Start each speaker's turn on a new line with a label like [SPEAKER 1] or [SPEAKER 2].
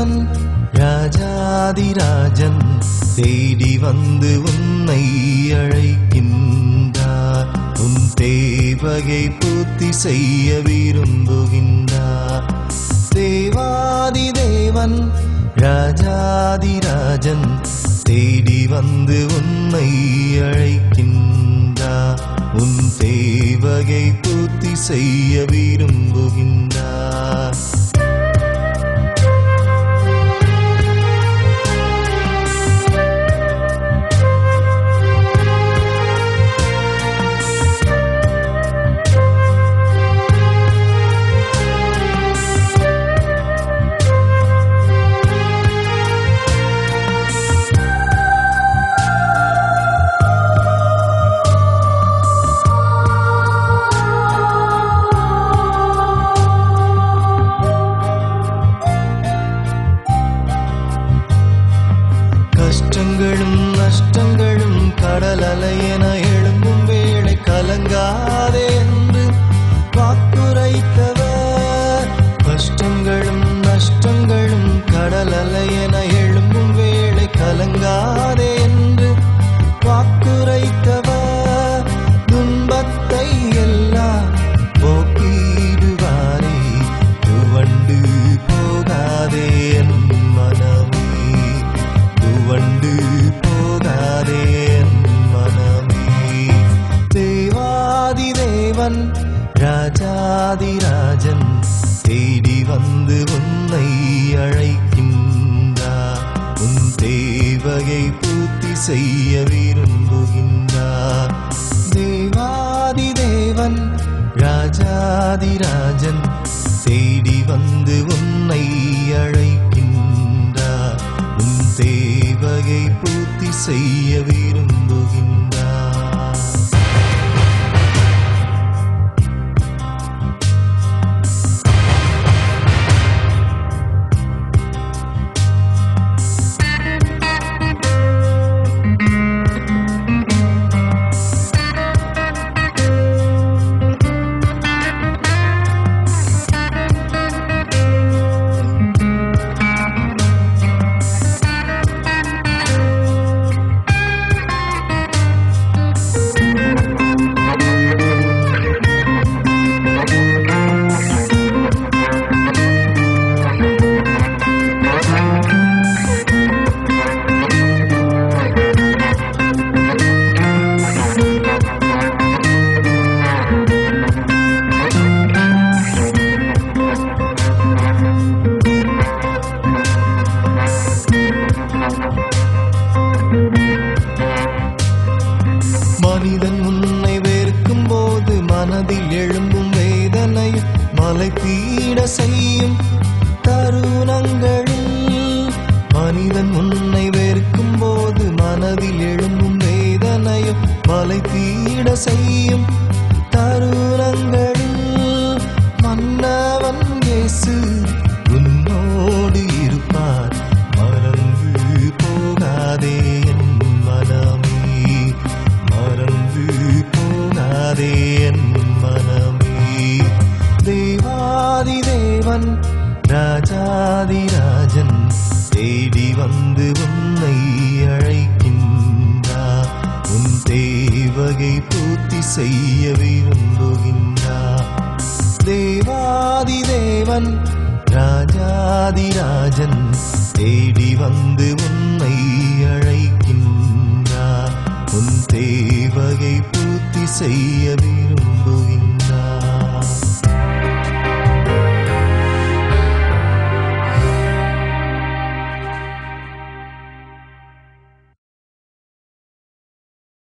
[SPEAKER 1] தேவன் ராஜாதிராஜன் தேடி வந்து உன்னை அழைக்கின்றார். உன் தேவையை பூர்த்தி செய்ய விரும்புகின்றார். தேவாதி தேவன் ராஜாதிராஜன் தேடி வந்து உன்னை அழைக்கின்றார். உன் தேவையை பூர்த்தி செய்ய விரும்புகின்றார். கஷ்டங்களும் நஷ்டங்களும் கடல் அலையென எழும்பும் வேளை கலங்காதே என்று வாக்குரைத்தவர். கஷ்டங்களும் நஷ்டங்களும் கடல் அலையென எழும்பும் வேளை கலங்காதே என்று வாக்குரைத்தவர். துன்பத்தை எல்லாம் போக்கிடுவாரே, துவண்டு போகாதே என் மனமே, துவண்டு போகாதே என் மனமே. தேவாதி தேவன் ராஜாதிராஜன் தேடி வந்து உன்னை அழைக்கின்றார். உன் தேவையை பூர்த்தி செய்ய விரும்புகின்றார். தேவாதி தேவன் ராஜாதிராஜன் தேடி வந்து உன்னை அழைக்கின்றார். உன் தேவையை பூர்த்தி செய்ய விரும்புகின்றார். மனிதன் உன்னை வெறுக்கும் போது மனதில் எழும்பும் வேதனை மலை பீட செய்யும் தருணங்களில். மனிதன் உன்னை வெறுக்கும் போது மனதில் எழும்பும் வேதனை மலை பீட செய்யும் தருணங்களில். மன்னவன் இயேசு உன்னோடு இருப்பார், மறந்து போகாதே என் மனமே, மறந்து போகாதே என் மனமே. தேவாதி தேவன் ராஜாதிராஜன் தேடி வந்து உன்னை அழைக்கின்றார். உன் தேவையை பூர்த்தி செய்ய விரும்புகின்றார். தேவாதி தேவன் ராஜாதிராஜன் தேடி வந்து உன்னை அழைக்கின்றார். உன் தேவையை பூர்த்தி செய்ய விரும்புகின்றார்.